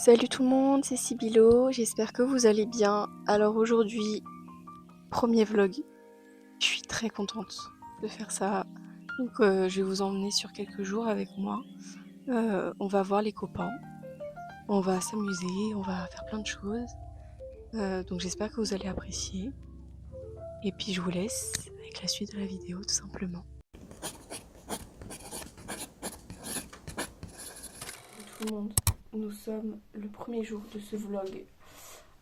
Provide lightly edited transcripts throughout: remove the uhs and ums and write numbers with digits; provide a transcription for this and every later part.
Salut tout le monde, c'est Sibilo, j'espère que vous allez bien. Alors aujourd'hui, premier vlog, je suis très contente de faire ça. Donc je vais vous emmener sur quelques jours avec moi. On va voir les copains, on va s'amuser, on va faire plein de choses. Donc j'espère que vous allez apprécier. Et puis je vous laisse avec la suite de la vidéo tout simplement. Tout le monde, nous sommes le premier jour de ce vlog.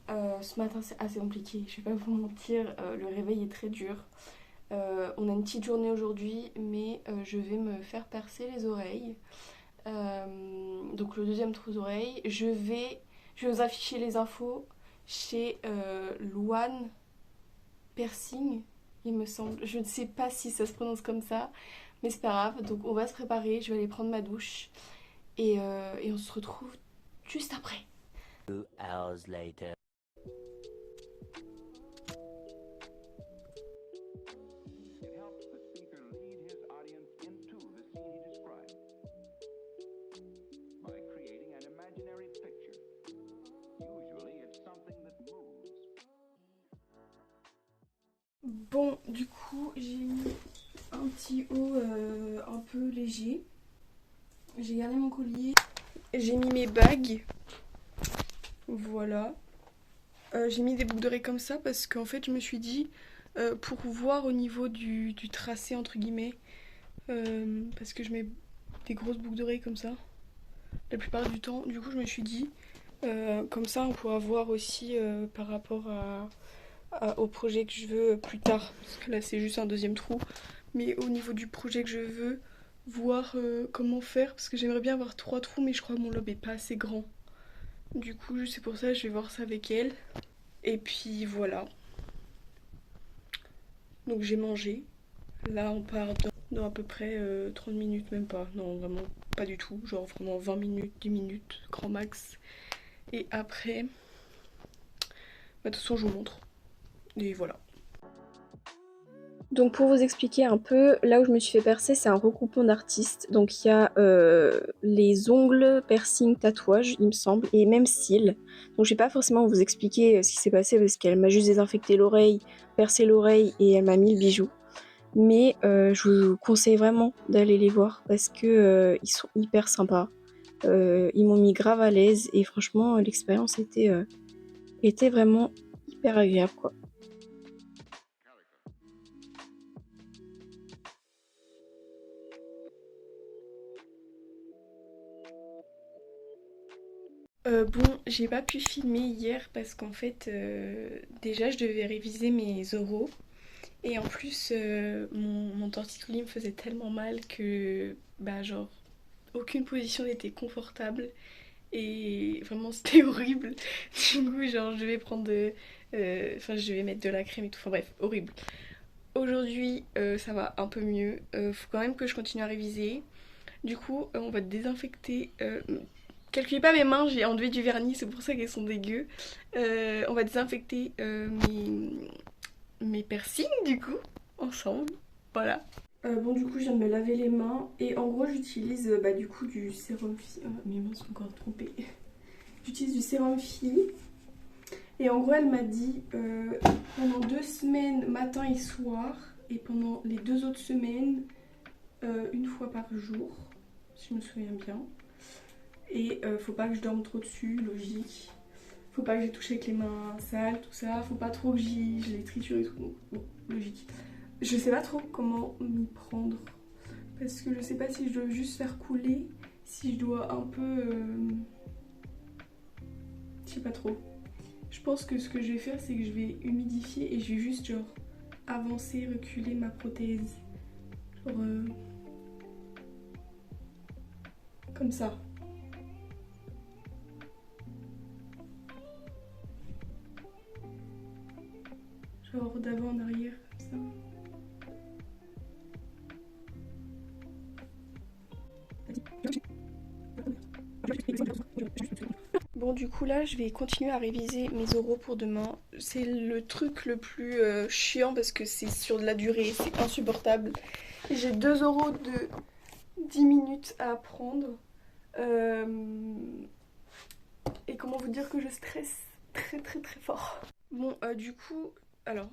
Ce matin c'est assez compliqué, je vais pas vous mentir, le réveil est très dur. On a une petite journée aujourd'hui, mais je vais me faire percer les oreilles. Donc le deuxième trou d'oreille. Je vais vous afficher les infos chez Luan Persing, il me semble. Je ne sais pas si ça se prononce comme ça, mais c'est pas grave. Donc on va se préparer, je vais aller prendre ma douche et on se retrouve juste après. 2 hours later. It helps the speaker lead his audience into the scene he describes by creating an imaginary picture. Usually, it's something that moves. Bon, du coup, j'ai mis un petit haut un peu léger. J'ai gardé mon collier. J'ai mis mes bagues. Voilà. J'ai mis des boucles d'oreilles comme ça parce qu'en fait, je me suis dit, pour voir au niveau du tracé, entre guillemets, parce que je mets des grosses boucles d'oreilles comme ça, la plupart du temps. Du coup, je me suis dit, comme ça, on pourra voir aussi par rapport au projet que je veux plus tard. Parce que là, c'est juste un deuxième trou. Mais au niveau du projet que je veux, voir comment faire. Parce que j'aimerais bien avoir 3 trous, mais je crois que mon lobe est pas assez grand. Du coup, c'est pour ça que je vais voir ça avec elle. Et puis voilà. Donc j'ai mangé. Là, on part dans à peu près 30 minutes, même pas. Non, vraiment pas du tout. Genre vraiment 20 minutes, 10 minutes, grand max. Et après, bah, de toute façon, je vous montre. Et voilà. Donc pour vous expliquer un peu, là où je me suis fait percer, c'est un regroupement d'artistes. Donc il y a les ongles, piercing, tatouage, il me semble, et même cils. Donc je vais pas forcément vous expliquer ce qui s'est passé parce qu'elle m'a juste désinfecté l'oreille, percé l'oreille et elle m'a mis le bijou. Mais je vous conseille vraiment d'aller les voir parce que ils sont hyper sympas. Ils m'ont mis grave à l'aise et franchement l'expérience était vraiment hyper agréable quoi. Bon, j'ai pas pu filmer hier parce qu'en fait, déjà je devais réviser mes oraux et en plus mon torticolis me faisait tellement mal que bah genre aucune position n'était confortable et vraiment c'était horrible. Du coup genre je devais prendre enfin je devais mettre de la crème et tout, enfin bref, horrible. Aujourd'hui ça va un peu mieux, faut quand même que je continue à réviser. Du coup on va désinfecter. Calculez pas mes mains, j'ai enlevé du vernis, c'est pour ça qu'elles sont dégueu. On va désinfecter mes piercings du coup, ensemble. Voilà. Bon du coup je viens de me laver les mains et en gros j'utilise bah, du coup du sérum fille. Mes mains sont encore trompées. J'utilise du sérum fille. Et en gros elle m'a dit pendant 2 semaines matin et soir et pendant les 2 autres semaines 1 fois par jour, si je me souviens bien. Et faut pas que je dorme trop dessus, logique. Faut pas que j'ai touché avec les mains sales, tout ça. Faut pas trop que je les triture et tout. Bon, logique. Je sais pas trop comment m'y prendre. Parce que je sais pas si je dois juste faire couler, si je dois un peu... Je sais pas trop. Je pense que ce que je vais faire, c'est que je vais humidifier et je vais juste genre avancer, reculer ma prothèse. Genre... comme ça. Genre d'avant en arrière, comme ça. Bon du coup là je vais continuer à réviser mes oraux pour demain. C'est le truc le plus chiant parce que c'est sur de la durée, c'est insupportable. J'ai 2 oraux de 10 minutes à apprendre. Et vous dire que je stresse très fort. Bon, du coup, alors,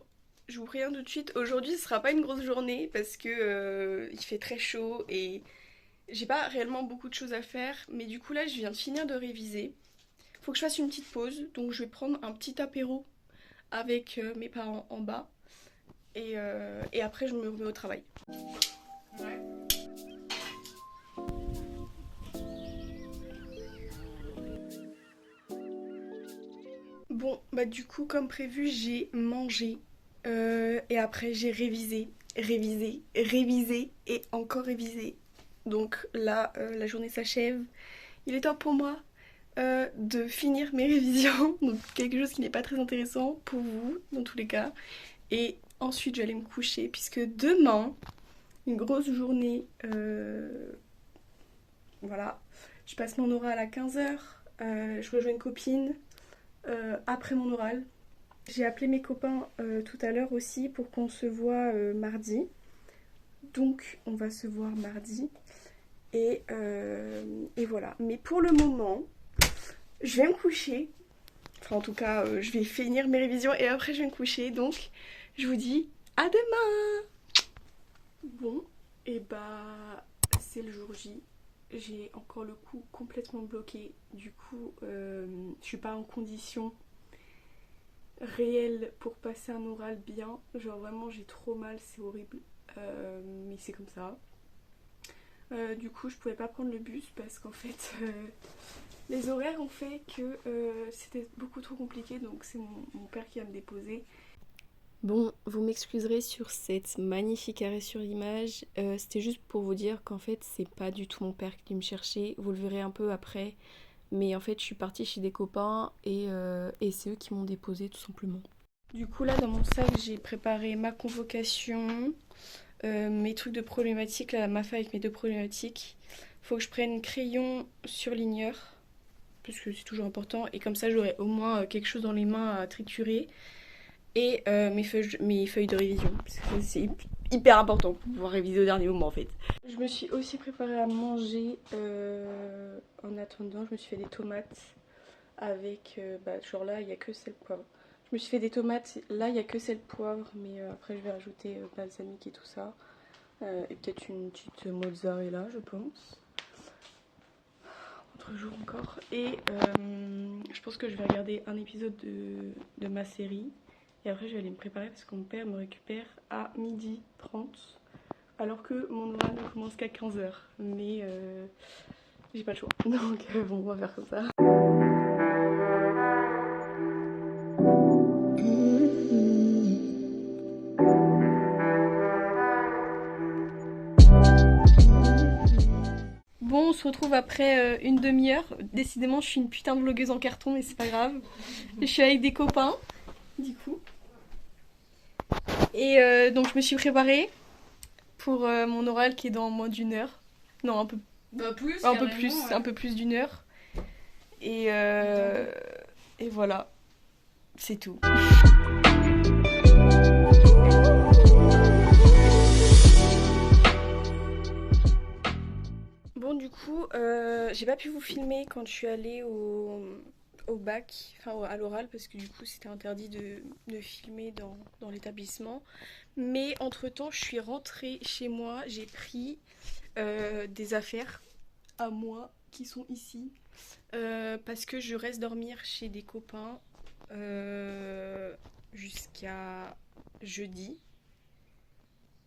je vous préviens tout de suite, aujourd'hui ce sera pas une grosse journée parce que il fait très chaud et j'ai pas réellement beaucoup de choses à faire. Mais du coup là, je viens de finir de réviser. Faut que je fasse une petite pause, donc je vais prendre un petit apéro avec mes parents en bas. Et après, je me remets au travail. Ouais. Bon, bah du coup, comme prévu, j'ai mangé. Et après, j'ai révisé et encore révisé. Donc là, la journée s'achève. Il est temps pour moi de finir mes révisions. Donc quelque chose qui n'est pas très intéressant pour vous, dans tous les cas. Et ensuite, j'allais me coucher, puisque demain, une grosse journée. Voilà. Je passe mon oral à 15h. Je rejoins une copine après mon oral. J'ai appelé mes copains tout à l'heure aussi pour qu'on se voit mardi. Donc on va se voir mardi. Et voilà. Mais pour le moment, je vais me coucher. Enfin en tout cas, je vais finir mes révisions et après je vais me coucher. Donc je vous dis à demain. Bon, et bah c'est le jour J. J'ai encore le cou complètement bloqué. Du coup, je suis pas en condition réelle pour passer un oral bien. Genre vraiment j'ai trop mal, c'est horrible. Mais c'est comme ça. Du coup je pouvais pas prendre le bus parce qu'en fait les horaires ont fait que c'était beaucoup trop compliqué. Donc c'est mon père qui va me déposer. Bon, vous m'excuserez sur cette magnifique arrêt sur l'image. C'était juste pour vous dire qu'en fait c'est pas du tout mon père qui me cherchait. Vous le verrez un peu après. Mais en fait je suis partie chez des copains et c'est eux qui m'ont déposé tout simplement. Du coup là dans mon sac j'ai préparé ma convocation, mes trucs de problématiques, là ma feuille avec mes 2 problématiques. Faut que je prenne crayon surligneur parce que c'est toujours important et comme ça j'aurai au moins quelque chose dans les mains à triturer. Et mes feuilles de révision, parce que c'est hyper important pour pouvoir réviser au dernier moment en fait. Je me suis aussi préparée à manger en attendant. Je me suis fait des tomates avec, genre là il n'y a que sel poivre. Je me suis fait des tomates, là il n'y a que sel poivre, mais après je vais rajouter balsamique et tout ça. Et peut-être une petite mozzarella je pense. Autre jour encore. Et je pense que je vais regarder un épisode de ma série. Et après je vais aller me préparer parce que mon père me récupère à 12h30. Alors que mon oral ne commence qu'à 15h. Mais j'ai pas le choix. Donc bon, on va faire comme ça. Bon, on se retrouve après une demi-heure. Décidément, je suis une putain de vlogueuse en carton, mais c'est pas grave. Je suis avec des copains, du coup. Et donc je me suis préparée pour mon oral qui est dans moins d'1 heure. Non, un peu plus, ouais. Un peu plus d'1 heure. Et voilà, c'est tout. Bon du coup, j'ai pas pu vous filmer quand je suis allée au bac, enfin à l'oral, parce que du coup c'était interdit de filmer dans l'établissement. Mais entre temps je suis rentrée chez moi, j'ai pris des affaires à moi qui sont ici, parce que je reste dormir chez des copains jusqu'à jeudi.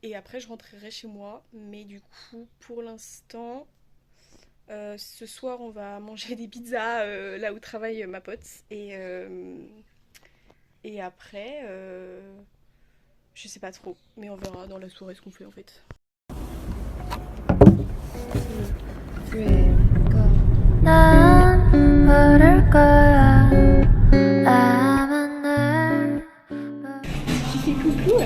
Et après je rentrerai chez moi, mais du coup pour l'instant... ce soir on va manger des pizzas là où travaille ma pote et après je sais pas trop, mais on verra dans la soirée ce qu'on fait en fait. Tu fais coucou.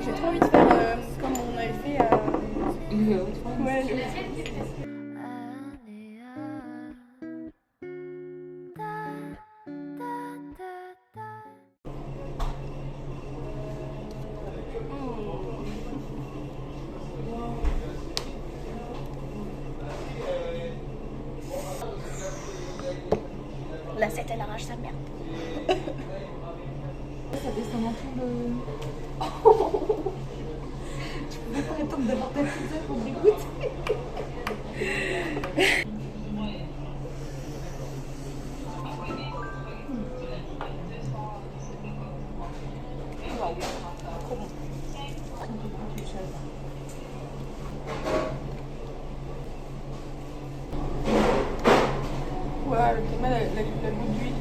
J'ai trop envie de faire comme on avait fait à... Ouais, La 7 elle arrache sa merde. Ça descend dans tout le... Tu pouvais pas attendre d'avoir ta pizza pour me dégoûter. Ouais, le tomate, la goutte d'huile.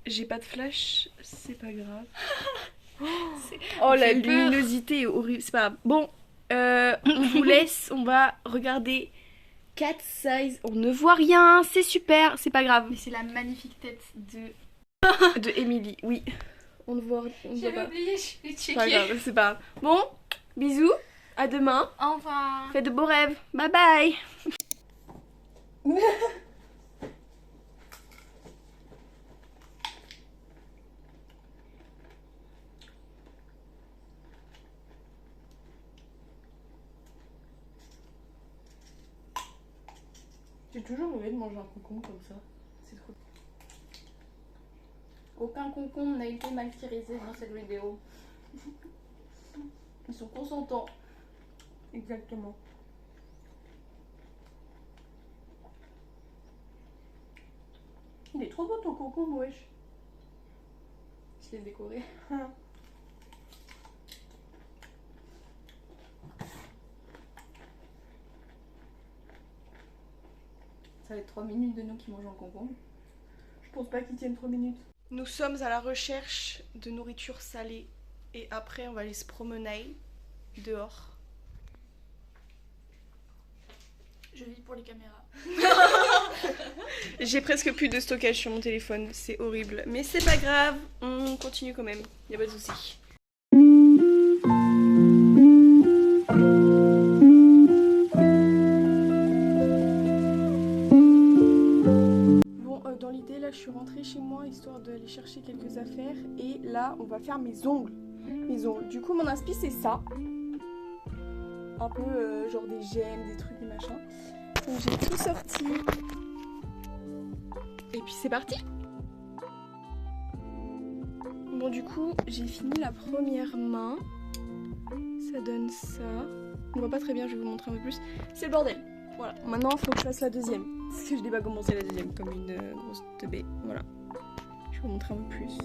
J'ai pas de flash, c'est pas grave. Oh la luminosité est horrible, c'est pas grave. Bon, on vous laisse, on va regarder Cat Size. On ne voit rien, c'est super, c'est pas grave. Mais c'est la magnifique tête de Emily, oui. On ne voit, on ne voit J'avais pas. oublié, je l'ai C'est pas checké. grave, c'est pas grave. Bon, bisous, à demain. Au revoir. Faites de beaux rêves. Bye bye. C'est toujours mauvais de manger un concombre comme ça. C'est trop. Aucun concombre n'a été martyrisé dans cette vidéo. Ils sont consentants. Exactement. Il est trop beau ton concombre, wesh. Je l'ai décoré. Ça va être 3 minutes de nous qui mangeons un concombre. Je pense pas qu'il tienne 3 minutes. Nous sommes à la recherche de nourriture salée. Et après, on va aller se promener dehors. Je vis pour les caméras. J'ai presque plus de stockage sur mon téléphone. C'est horrible. Mais c'est pas grave. On continue quand même. Y a pas de souci. Dans l'idée, là, je suis rentrée chez moi histoire d'aller chercher quelques affaires. Et là, on va faire mes ongles. Du coup, mon inspi, c'est ça. Un peu genre des gemmes, des trucs, des machins. Donc, j'ai tout sorti. Et puis, c'est parti. Bon, du coup, j'ai fini la première main. Ça donne ça. On voit pas très bien, je vais vous montrer un peu plus. C'est le bordel. Voilà. Maintenant, il faut que je fasse la deuxième. Parce que je n'ai pas commencé la deuxième comme une grosse teubée. Voilà. Je vais vous montrer un peu plus.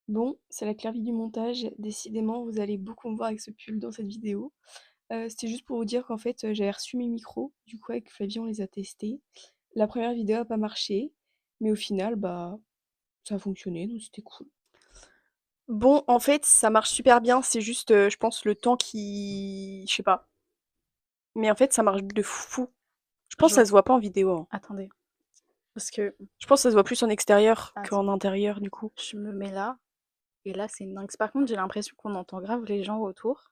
Bon, c'est la claire vie du montage. Décidément, vous allez beaucoup me voir avec ce pull dans cette vidéo. C'était juste pour vous dire qu'en fait, j'avais reçu mes micros. Du coup, avec Flavie, on les a testés. La première vidéo n'a pas marché. Mais au final, bah, ça a fonctionné, donc c'était cool. Bon, en fait, ça marche super bien. C'est juste, je pense, le temps qui... Je sais pas. Mais en fait, ça marche de fou. Je pense que ça se voit pas en vidéo. Hein. Attendez. Parce que Je pense que ça se voit plus en extérieur Attends. qu'en intérieur, du coup. je me mets là. Et là, c'est une dingue. Par contre, j'ai l'impression qu'on entend grave les gens autour.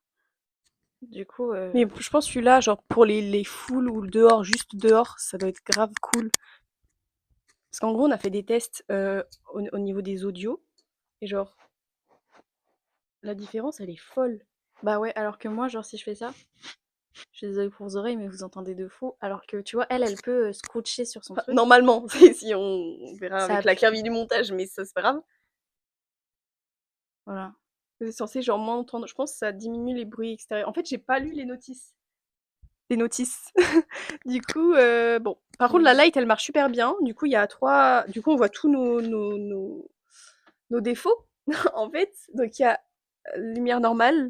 Du coup. Mais je pense que celui-là, genre pour les foules ou dehors, juste dehors, ça doit être grave cool. Parce qu'en gros, on a fait des tests au niveau des audios. Et genre, la différence, elle est folle. Bah ouais, alors que moi, genre, si je fais ça, je suis désolée pour vos oreilles, mais vous entendez de fou. Alors que tu vois, elle peut scotcher sur son Enfin, truc. normalement, si on verra Ça avec la appuie. claire vie du montage, mais ça, c'est pas grave. Voilà. C'est censé genre moins entendre. Je pense que ça diminue les bruits extérieurs. En fait, j'ai pas lu les notices. Les notices. Du coup, bon. Par contre, la light, elle marche super bien. Du coup, il y a 3. Du coup, on voit tous nos défauts, en fait. Donc, il y a lumière normale,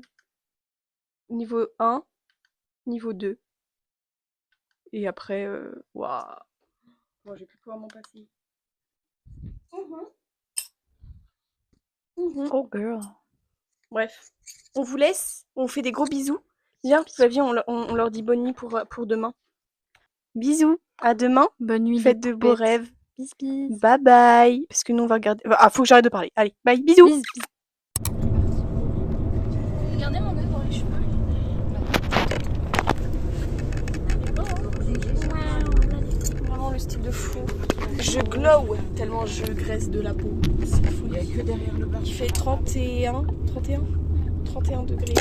niveau 1, niveau 2. Et après, waouh. Bon, je vais plus pouvoir m'en passer. Oh girl. Bref, on vous laisse, on fait des gros bisous. Viens, Flavie, on leur dit bonne nuit pour demain. Bisous, à demain. Bonne nuit. Faites de beaux poupettes. rêves. Bis bis. Bye bye. Parce que nous, on va regarder. Ah, faut que j'arrête de parler. Allez, bye, bisous. Bis, bis. Regardez mon nez dans les cheveux. Vraiment Je glow tellement je graisse de la peau. C'est fou. Il y a que derrière le bas. Il fait 31 degrés.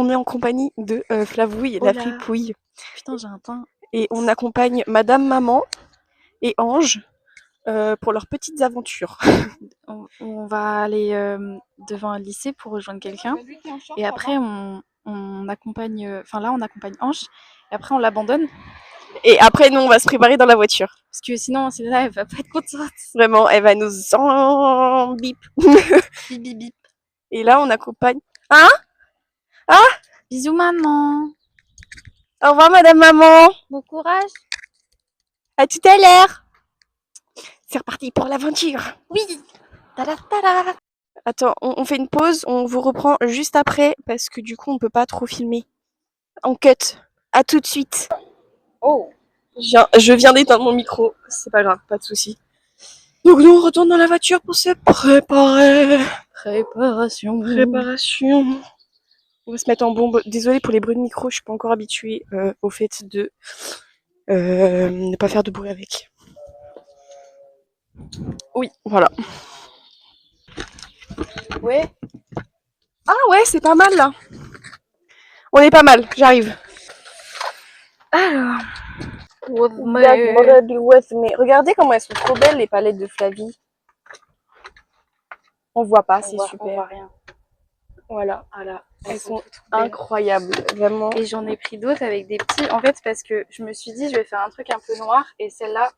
On est en compagnie de Flavouille, la fripouille. Putain, j'ai un teint. Et on accompagne Madame Maman et Ange pour leurs petites aventures. On va aller devant un lycée pour rejoindre quelqu'un. Et après, on accompagne... Enfin là, on accompagne Ange. Et après, on l'abandonne. Et après, nous, on va se préparer dans la voiture. Parce que sinon, c'est là, elle va pas être contente. Vraiment, elle va nous en bip. Bip, bip, bip. Et là, on accompagne... Hein? Ah? Bisous, maman. Au revoir, Madame Maman. Bon courage. À tout à l'heure. C'est reparti pour l'aventure. Oui. Tada, tada. Attends, on fait une pause. On vous reprend juste après parce que du coup, on peut pas trop filmer. On cut. À tout de suite. Oh. Je viens d'éteindre mon micro. C'est pas grave, pas de souci. Donc nous, on retourne dans la voiture pour se préparer. Préparation. On va se mettre en bombe. Désolée pour les bruits de micro, je suis pas encore habituée au fait de ne pas faire de bruit avec. Oui, voilà. Ouais. Ah ouais, c'est pas mal là. On est pas mal, j'arrive. Alors. Regardez comment elles sont trop belles les palettes de Flavie. On voit pas, c'est super. On voit rien. Voilà. Voilà. Elles sont incroyables, vraiment. Et j'en ai pris d'autres avec des petits. En fait, parce que je me suis dit, je vais faire un truc un peu noir. Et celle-là,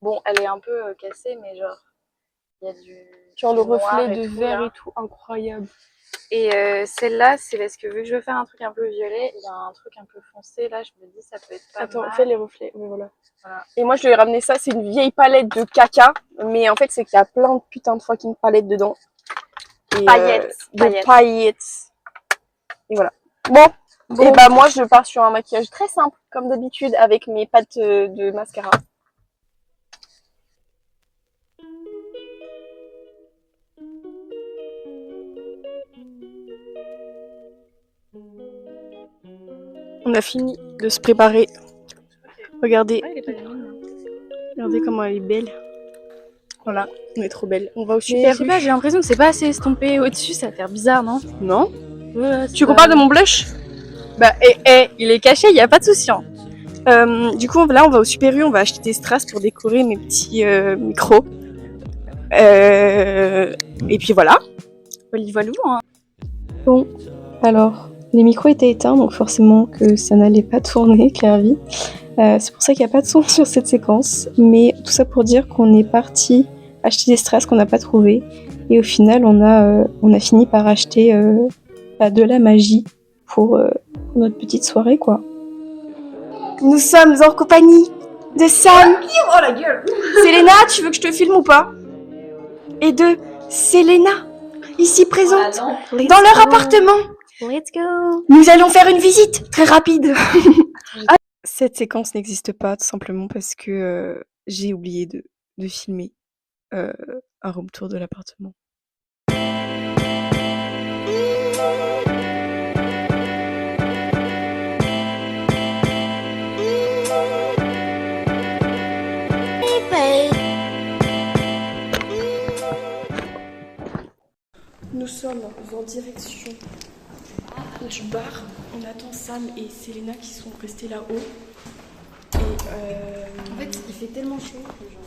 bon, elle est un peu cassée, mais genre, il y a du. Genre le reflet et de tout, verre là. et tout, incroyable. Et celle-là, c'est parce que vu que je veux faire un truc un peu violet, il y a un truc un peu foncé. Là, je me dis, ça peut être pas Attends, mal. fais les reflets. Oui, voilà. Voilà. Et moi, je lui ai ramené ça. C'est une vieille palette de caca. Mais en fait, c'est qu'il y a plein de putains de fucking palettes dedans. Et, Paillettes. de paillettes. Et voilà. Bon. Et bah, moi, je pars sur un maquillage très simple, comme d'habitude, avec mes pattes de mascara. On a fini de se préparer. Regardez. Regardez comment elle est belle. Voilà, on est trop belle. On va au Super Je sais pas, j'ai l'impression que c'est pas assez estompé au-dessus, ça va faire bizarre, non? Non? Ouais, Tu compares de mon blush? Bah, il est caché, il y a pas de souci. Hein. Du coup, là, on va au Super U, on va acheter des strass pour décorer mes petits micros. Et puis voilà. Voilà, hein. Bon, alors, les micros étaient éteints, donc forcément que ça n'allait pas tourner, Clairvy. C'est pour ça qu'il n'y a pas de son sur cette séquence. Mais tout ça pour dire qu'on est parti acheter des strass qu'on n'a pas trouvé. Et au final, on a fini par acheter de la magie pour notre petite soirée, quoi. Nous sommes en compagnie de Sam. Oh la gueule! Selena, tu veux que je te filme ou pas? Et de Selena, ici présente, dans leur appartement. Let's go! Nous allons faire une visite très rapide. Cette séquence n'existe pas, tout simplement parce que j'ai oublié de filmer un room tour de l'appartement. Nous sommes en direction du bar. On attend Sam et Selena qui sont restés là-haut. Et En fait, il fait tellement chaud que genre...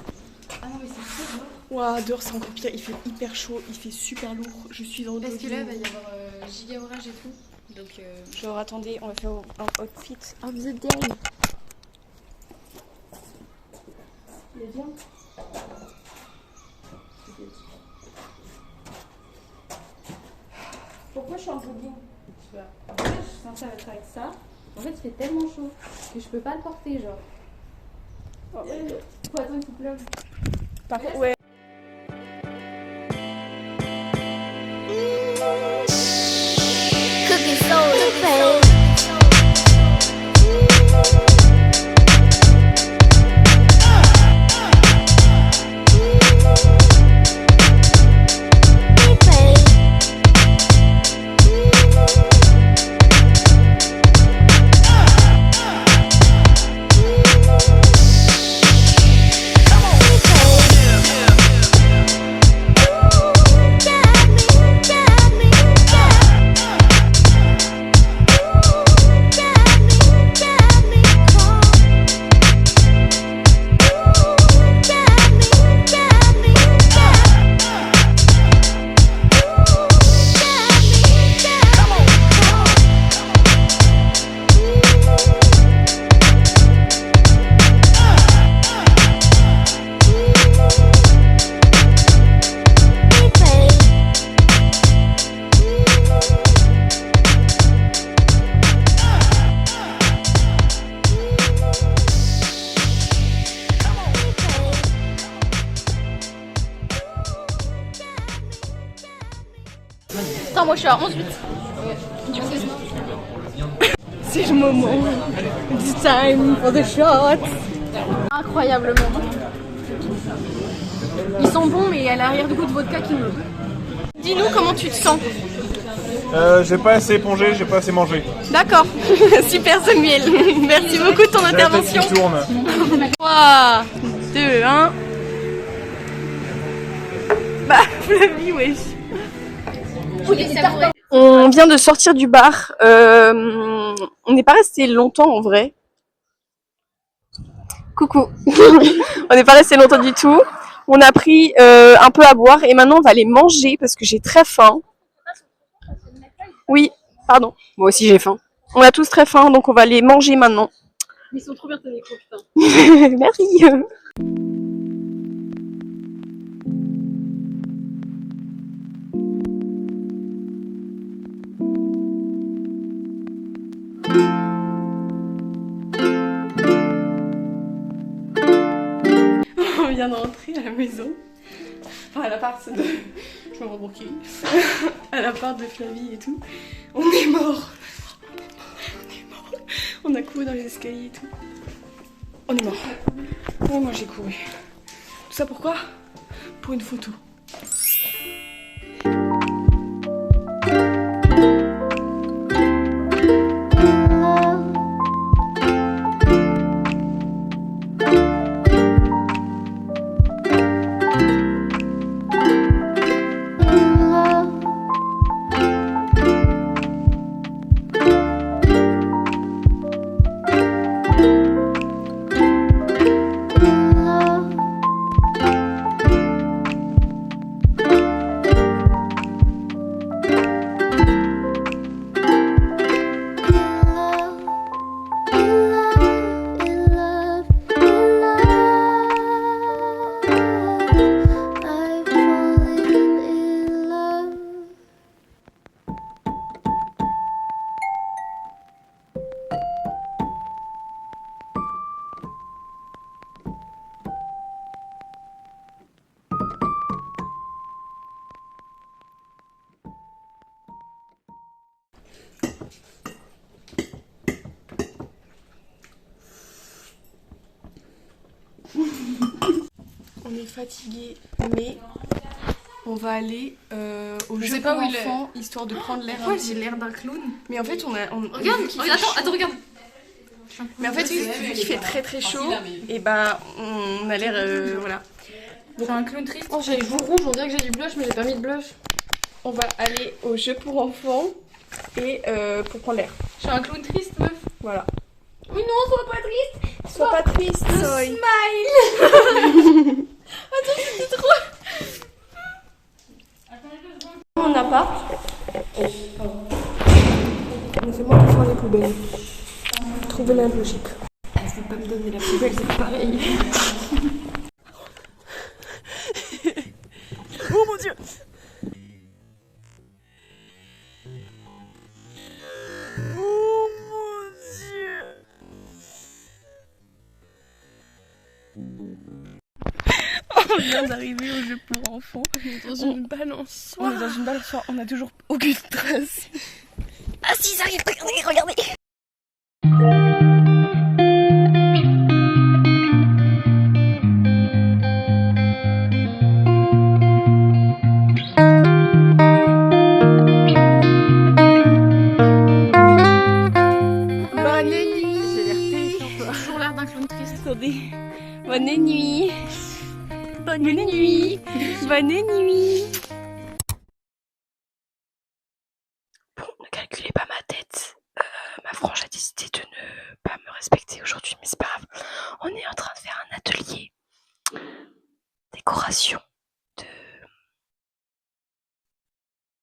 Ah non, mais c'est chaud, ouah, dehors c'est encore pire, il fait hyper chaud, il fait super lourd. Je suis dans le parce que là, il va y avoir giga orage et tout. Donc, genre, attendez, on va faire un outfit of the day. Il est bien. Pourquoi je suis en jogging? je suis censée être avec ça. En fait, il fait tellement chaud que je peux pas le porter, genre. Oh, Faut attendre qu'il pleuve. par contre, ouais. Cookie soul, Attends, moi je suis à 11,8. C'est le moment. It's time for the shot. Incroyable moment. Ils sont bons, mais il y a l'arrière-goût de vodka qui me... Dis-nous comment tu te sens. J'ai pas assez épongé, j'ai pas assez mangé. D'accord. Super Samuel. Merci beaucoup de ton intervention. Qui tourne. 3, 2, 1. Bah, Flavie, wesh. On vient de sortir du bar. On n'est pas resté longtemps en vrai. Coucou. On n'est pas resté longtemps du tout. On a pris un peu à boire et maintenant on va aller manger parce que j'ai très faim. Oui, pardon. Moi aussi j'ai faim. On a tous très faim donc on va aller manger maintenant. Ils sont trop bien tes micros, putain. Merci. On vient de rentrer à la maison. Enfin, à l'appart de... Je me rends à l'appart de Flavie et tout. On est mort. On a couru dans les escaliers et tout. On est mort. Oh, moi j'ai couru. Tout ça pourquoi? Pour une photo. On est fatigué, mais on va aller au jeu pour enfants, histoire de prendre l'air. Ouais, j'ai l'air d'un clown. Mais en fait, Regarde, attends, regarde. Mais en fait, vu qu'il fait très très chaud, et bah on a l'air voilà. C'est un clown triste. Oh, j'ai les joues rouges, on dirait que j'ai du blush, mais j'ai pas mis de blush. On va aller au jeu pour enfants et pour prendre l'air. Je suis un clown triste, meuf. Voilà. Mais non, sois pas triste. Sois pas triste, Soy. Smile. Attends, c'était trop. Mon appart. Mais c'est moi qui sors les poubelles. Trouvez-la logique. Je vais pas me donner la poubelle, c'est pareil. Oh mon dieu. Oh mon dieu. On vient d'arriver au jeu pour enfants. Dans une balançoire. On est dans une balançoire, on a toujours aucune trace. Ah si, ça arrive, regardez, regardez. Bonne nuit. J'ai l'air terrifiant, toi. J'ai toujours l'air d'un clown triste. Attendez. Bonne nuit. Bonne nuit. Bonne nuit. Bon, ne calculez pas ma tête. Ma frange a décidé de ne pas me respecter aujourd'hui, mais c'est pas grave. On est en train de faire un atelier décoration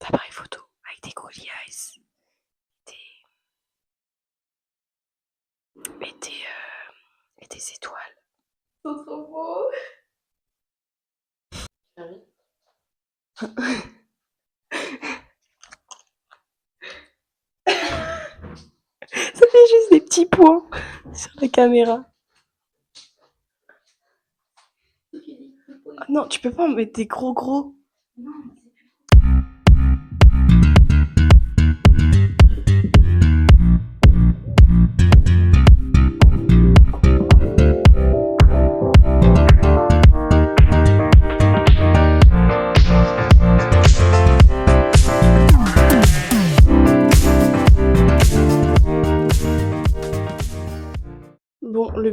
d'appareil photo avec des googly eyes, et des étoiles. C'est trop beau. Ça fait juste des petits points sur la caméra. Ah non, tu peux pas en mettre des gros.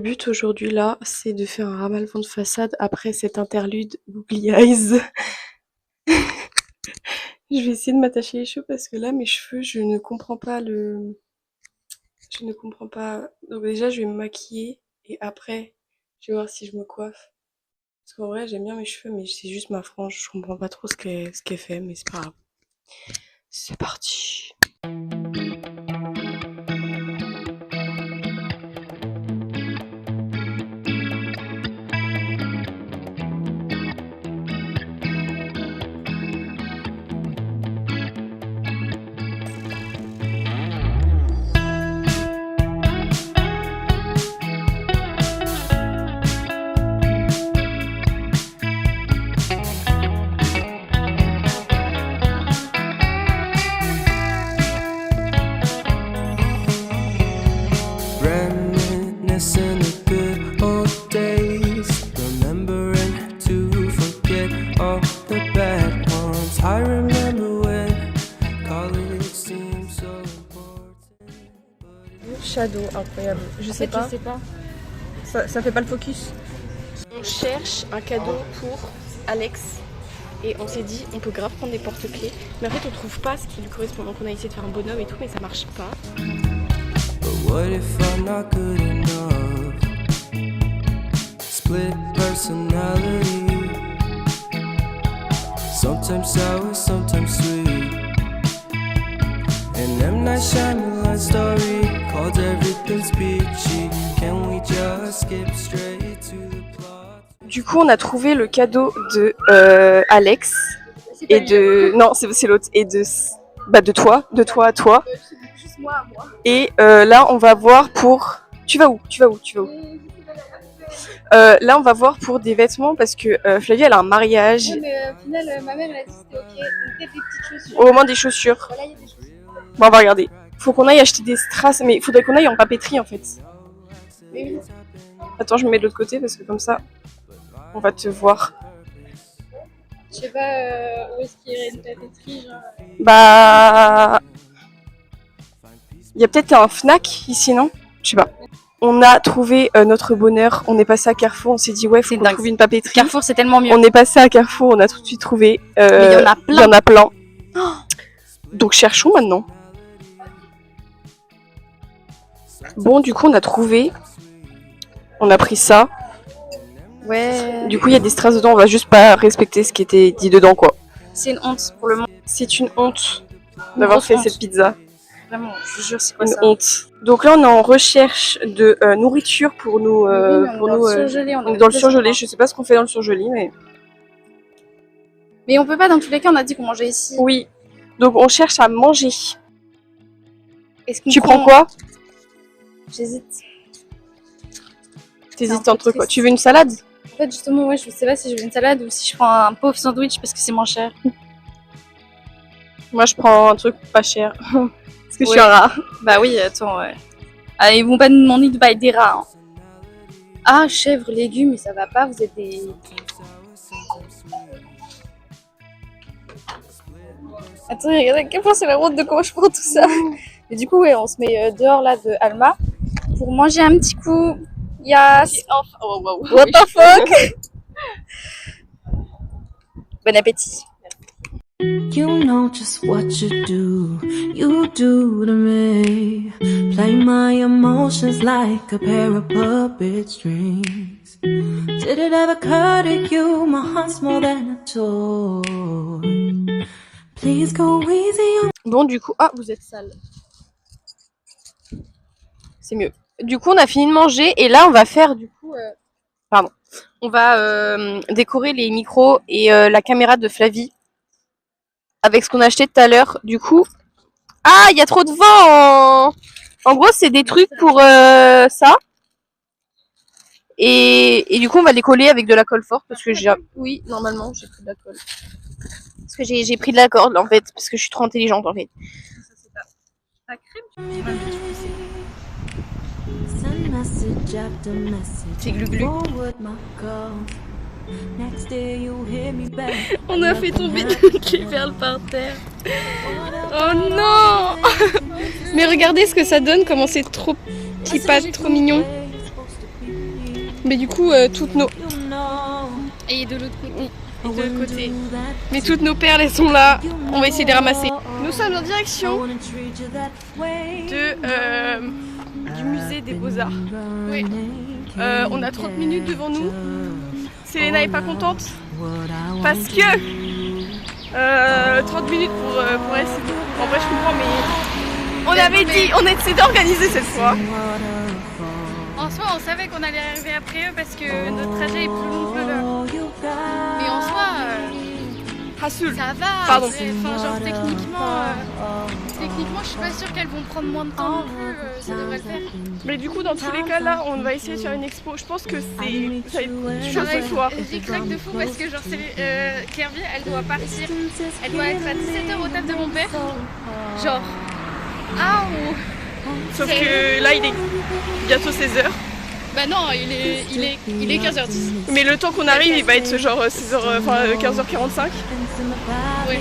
but aujourd'hui là, c'est de faire un ramalement de façade après cet interlude Googly Eyes. Je vais essayer de m'attacher les cheveux parce que là, mes cheveux, je ne comprends pas. Donc déjà, je vais me maquiller et après, je vais voir si je me coiffe. Parce qu'en vrai, j'aime bien mes cheveux, mais c'est juste ma frange. Je comprends pas trop ce qu'elle fait, mais c'est pas grave. C'est parti. Reminiscing the good old days, remembering to forget all the bad ones. I remember when college seemed so important. Shadow, incroyable. Je sais pas. Ça fait pas le focus. On cherche un cadeau pour Alex. Et on s'est dit, on peut grave prendre des porte-clés. Mais en fait, on trouve pas ce qui lui correspond. Donc on a essayé de faire un bonhomme et tout, mais ça marche pas. But what if I'm not good enough? Split personality, sometimes sour, sometimes sweet. An M. Night Shyamalan story called Everything's Peachy. Can we just skip straight to the plot? Du coup, on a trouvé le cadeau de Alex et de... Non, c'est l'autre. Et de toi à toi. Et là, on va voir pour... Tu vas où là, on va voir pour des vêtements parce que Flavie, elle a un mariage. Ouais, mais au final, ma mère, elle a dit c'était ok. Peut-être des petites chaussures. Au moins des chaussures. Voilà, il y a des chaussures. Bon, on va regarder. Faut qu'on aille acheter des strass, mais il faudrait qu'on aille en papeterie en fait. Oui. Attends, je me mets de l'autre côté parce que comme ça, on va te voir. Je sais pas où est-ce qu'il y aurait une papeterie, genre. Bah... Il y a peut-être un Fnac ici, non? Je sais pas. On a trouvé notre bonheur. On est passé à Carrefour. On s'est dit, ouais, faut qu'on trouve une papeterie. Carrefour, c'est tellement mieux. On est passé à Carrefour. On a tout de suite trouvé. Mais il y en a plein. Il y en a plein. Donc, cherchons maintenant. Bon, du coup, on a trouvé. On a pris ça. Ouais. Du coup, il y a des strass dedans. On va juste pas respecter ce qui était dit dedans, quoi. C'est une honte pour le monde. C'est une honte d'avoir fait cette pizza. Vraiment, je jure, c'est quoi Une ça? honte. Donc là, on est en recherche de nourriture pour nous. On est dans le surgelé. Je sais pas ce qu'on fait dans le surgelé, mais. Mais on peut pas, dans tous les cas, on a dit qu'on mangeait ici. Oui. Donc on cherche à manger. Est-ce qu'on Tu prends quoi? J'hésite. T'hésites entre quoi? Tu veux une salade? En fait, justement, ouais, je sais pas si je veux une salade ou si je prends un pauvre sandwich parce que c'est moins cher. Moi, je prends un truc pas cher. Parce que je suis Ouais. un rat. Bah oui, attends, ouais. Ah, ils vont pas nous demander de bailler des rats. Hein. Ah, chèvre, légumes, mais ça va pas, vous êtes des... Attends, regardez à quel point c'est la honte de comment je prends tout ça. Et du coup, ouais, on se met dehors là de Alma pour manger un petit coup. Yes. Oh, wow. What the fuck? Bon appétit. You know just what you do to me. Play my emotions like a pair of puppet strings. Did it ever occur to you my heart's more than a toy? Please go easy on... Bon, du coup, vous êtes sale. C'est mieux. Du coup, on a fini de manger et là, on va faire du coup. Pardon. On va décorer les micros et la caméra de Flavie avec ce qu'on a acheté tout à l'heure. Du coup, il y a trop de vent. En gros, c'est des trucs pour ça. Et du coup, on va les coller avec de la colle forte parce que oui, normalement, j'ai pris de la colle. Parce que j'ai pris de la corde en fait, parce que je suis trop intelligente en fait. Ta crème, Send message after message. C'est glu-glu. Forward my calls. Next day you hear me back. On a fait tomber toutes les perles par terre. Oh non! Mais regardez ce que ça donne, comment c'est trop petit, pas trop mignon. Mais du coup, toutes nos... Et de l'autre côté. Et de l'autre côté. Mais toutes nos perles, elles sont là. On va essayer de les ramasser. Nous sommes en direction du musée des Beaux-Arts. Oui. On a 30 minutes devant nous. Selena est pas contente parce que 30 minutes pour elle, c'est tout. En vrai, je comprends, mais on avait dit, on essaie d'organiser cette fois. En soi, on savait qu'on allait arriver après eux parce que notre trajet est plus long que leur. Mais en soi, Rassoul. ça va. Pardon. Enfin, genre techniquement, je suis pas sûre qu'elles vont prendre moins de temps non plus. Ça devrait le faire. Mais du coup, dans tous les cas, là, on va essayer de faire une expo. Je pense que ça va être chaud ce soir. J'ai craque de fou parce que genre Kirby, elle doit partir. Elle doit être à 17h au taf de mon père. Genre. Ah ou. Sauf que là, il est bientôt 16h. Bah non, il est 15h10. Mais le temps qu'on arrive, il va être genre 16h, enfin 15h45. Oui.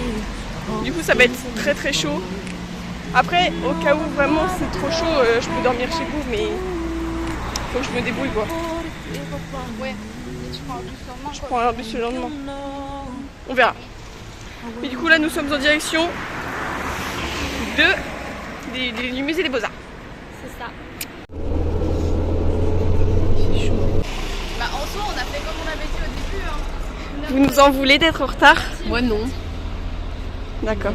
Du coup, ça va être très très chaud. Après, au cas où vraiment c'est trop chaud, je peux dormir chez vous, mais faut que je me débrouille quoi. Ouais. Et tu prends un bus le lendemain. Je prends un bus le lendemain. On verra. Mais du coup, là, nous sommes en direction du musée des Beaux-Arts. C'est ça. Bah en soi, on a fait comme on avait dit au début. Hein. Vous nous en voulez d'être en retard? Moi non. D'accord.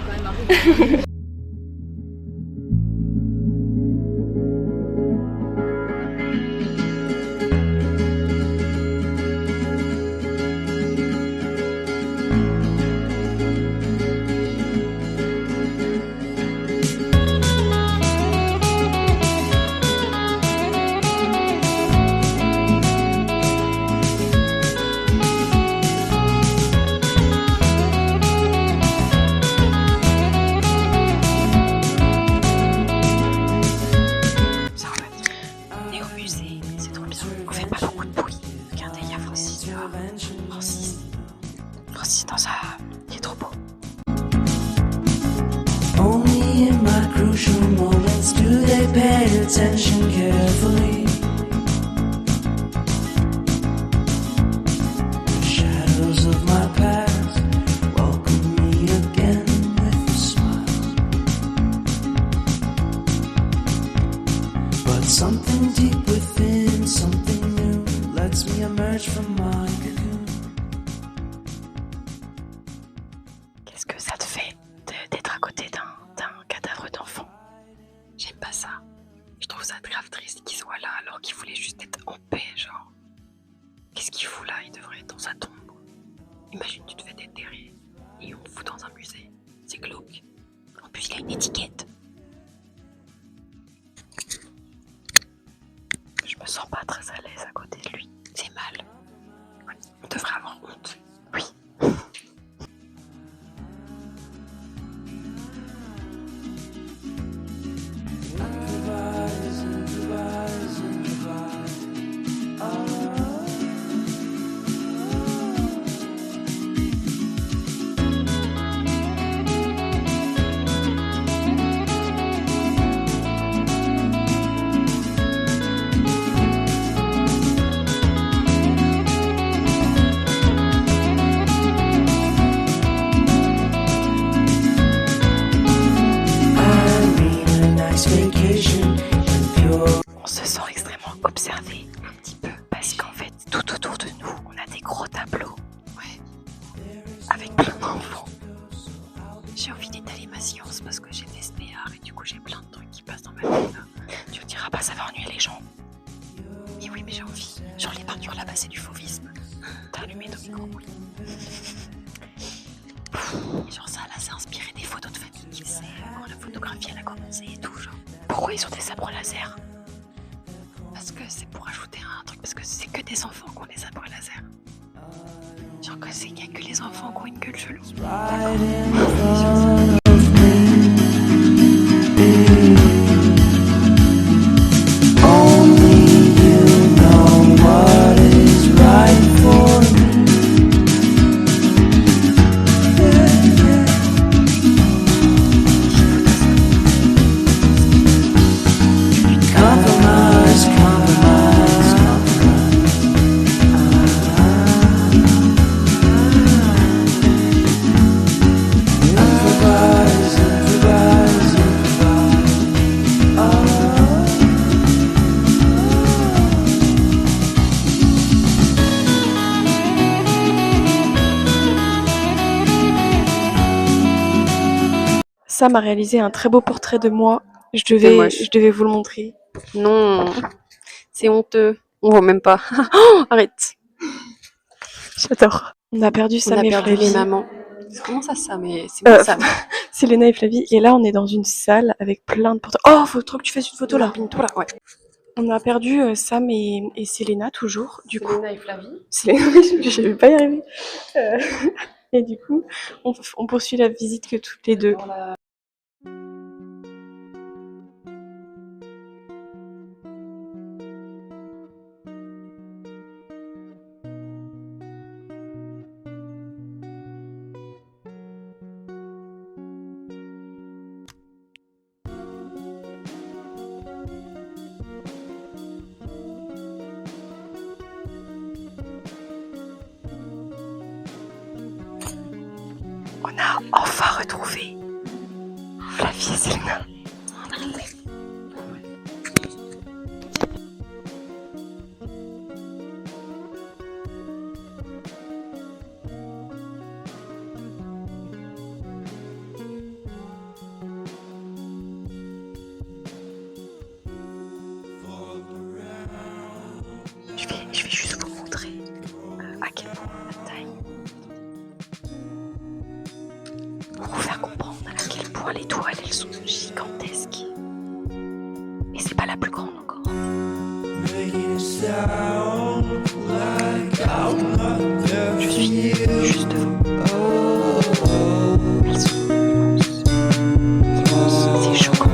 Francis dans ça, il est trop beau. Only in my crucial moments do they pay attention carefully. The shadows of my past welcome me again with a smile. But something deep within, something new, lets me emerge from my cocoon. Qu'est-ce que ça te fait d'être à côté d'un cadavre d'enfant? J'aime pas ça. Je trouve ça grave triste qu'il soit là alors qu'il voulait juste être en paix, genre. Qu'est-ce qu'il fout là? Il devrait être dans sa tombe. Imagine, tu te fais déterrer et on te fout dans un musée. C'est glauque. En plus, il a une étiquette. Je me sens pas très à l'aise à côté de lui. C'est mal. On devrait avoir honte. Oui. On se sent extrêmement observé, un petit peu, parce qu'en fait, tout autour de nous, on a des gros tableaux, ouais, avec plein d'enfants. J'ai envie d'étaler ma science parce que j'ai fait SPR et du coup j'ai plein de trucs qui passent dans ma tête là. Tu me diras pas, ça va ennuyer les gens. Mais oui, mais j'ai envie. Genre les peintures là-bas, c'est du fauvisme. T'as allumé ton micro, oui. Et genre ça là, c'est inspiré des photos de famille qu'ils faisaient quand la photographie elle a commencé et tout, genre. Pourquoi ils ont des sabres laser? Parce que c'est pour ajouter un truc, parce que c'est que des enfants qui ont des sabres laser. Genre que c'est qu'il n'y a que les enfants qui ont une gueule chelou. Compromise, compromise, compromise. Sam a réalisé un très beau portrait de moi. Je moche. devais vous le montrer. Non, c'est honteux. On voit même pas. Oh, arrête. J'adore. On a perdu Sam et perdu Flavie. les mamans. Comment ça, Sam et c'est moi, Sam. C'est Léna et Flavie. Et là, on est dans une salle avec plein de portraits. Oh, faut trop que tu fasses une photo là. Toi là, ouais. On a perdu Sam et Selena toujours. Du coup, Léna et Flavie. Selena, je vais pas y arriver. Et du coup, on poursuit la visite que toutes les deux. On a enfin retrouvé Flavie et Selena. Je vais juste vous montrer à quel point la taille. Pour vous faire comprendre à quel point les toiles elles sont gigantesques. Et c'est pas la plus grande encore. Je suis juste devant. Elles sont immenses. Immenses, c'est choquant.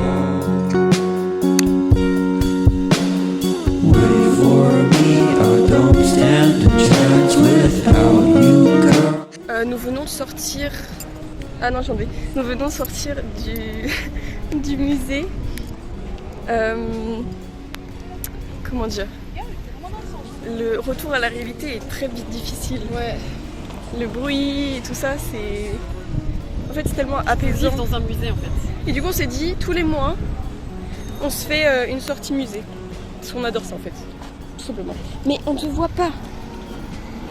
Nous venons de sortir. Ah non, j'en ai. Nous venons de sortir du musée. Comment dire? Le retour à la réalité est très difficile. Ouais. Le bruit et tout ça, c'est. En fait, c'est tellement apaisant. Vivre dans un musée en fait. Et du coup, on s'est dit, tous les mois, on se fait une sortie musée. Parce qu'on adore ça en fait. Tout simplement. Mais on ne te voit pas.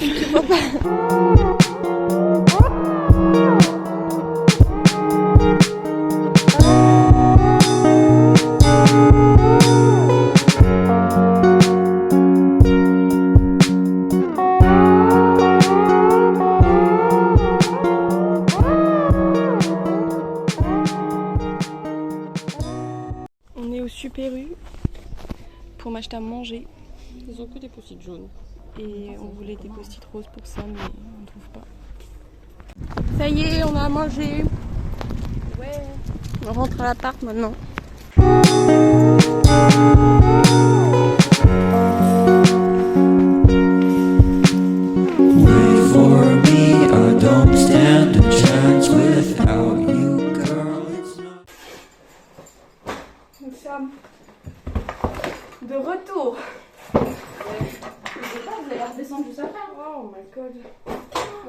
On ne te voit pas. On est au Super U pour m'acheter à manger. Ils ont que des post-it jaunes. Et on voulait des post-it roses pour ça, mais on ne trouve pas. Ça y est, on a à manger. Ouais. On rentre à l'appart maintenant. Nous sommes de retour. Vous allez redescendre juste après. Oh my god.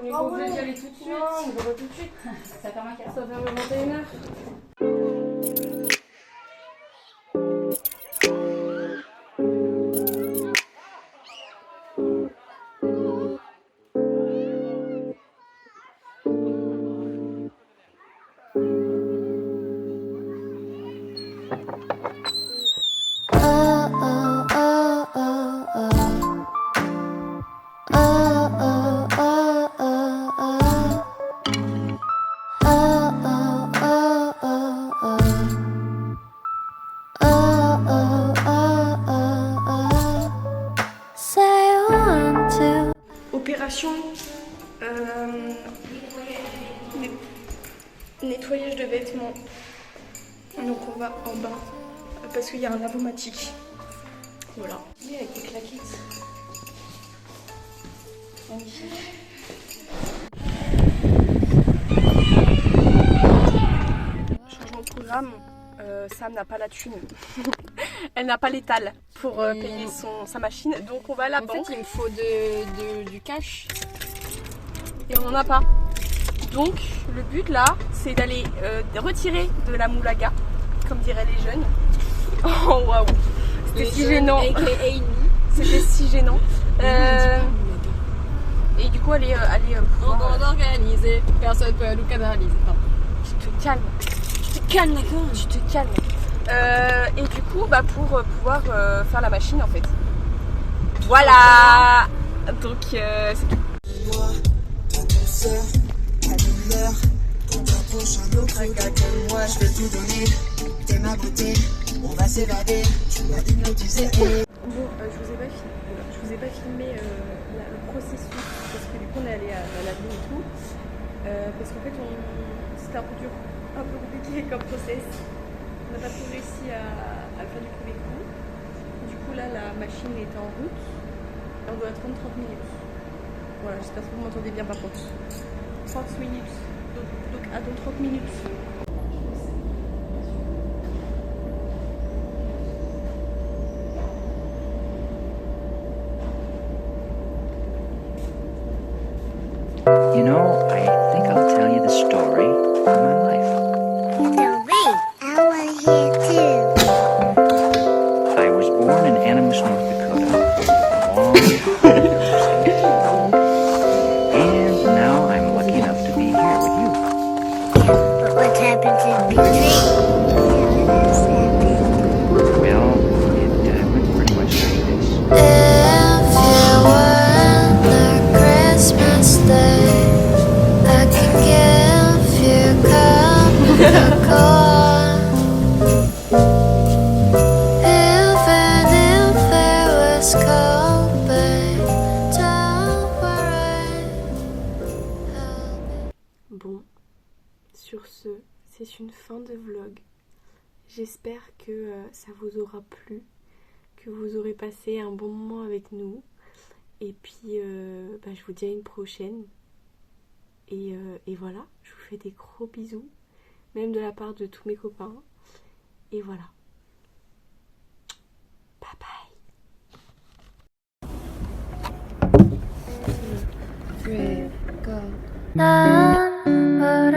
On est Oh obligé ouais. d'y aller tout de suite. Non, on va tout de suite. Ça ferme à quelle heure? Ça fait 21h. Opération nettoyage de vêtements. Donc on va en bas parce qu'il y a un lavomatique. Voilà. Oui, avec des claquettes. Magnifique. Changement de programme. Sam n'a pas la thune. Elle n'a pas l'étal pour payer sa machine. Donc on va à la banque. En fait, il me faut du cash. Et on n'en a pas. Donc le but là, c'est d'aller retirer de la moulaga, comme diraient les jeunes. Oh waouh, c'était si gênant. C'était si gênant. Et du coup, aller On doit organiser, personne peut nous canaliser. Tu te calmes. calmes, d'accord? Tu te calmes. Et du coup, bah pour pouvoir faire la machine en fait. Voilà. Donc c'est tout. Moi, je vais tout donner. T'es ma beauté, on va s'évader. Tu vas hypnotiser. Bon, je vous ai pas filmé le processus parce que du coup on est allé à la ville et tout. Parce qu'en fait c'était un peu compliqué comme process. On n'a pas trop réussi à faire du premier coup. Du coup là la machine est en route. On doit attendre 30 minutes. Voilà, j'espère que vous m'entendez bien par contre. 30 minutes. Donc attends 30 minutes. You know, I think I'll tell you the story of my life. I want to hear too. I was born in Animus, North Dakota, a long time ago, and now I'm lucky enough to be here with you. But what happens in between? Well, it went pretty much like this. If you were the Christmas day, I could give you Coca-Cola. Even if it was cold, babe, don't worry. Bon, sur ce, c'est une fin de vlog. J'espère que ça vous aura plu, que vous aurez passé un bon moment avec nous. Et puis, je vous dis à une prochaine. Et voilà, je vous fais des gros bisous, même de la part de tous mes copains. Et voilà. Bye bye. None but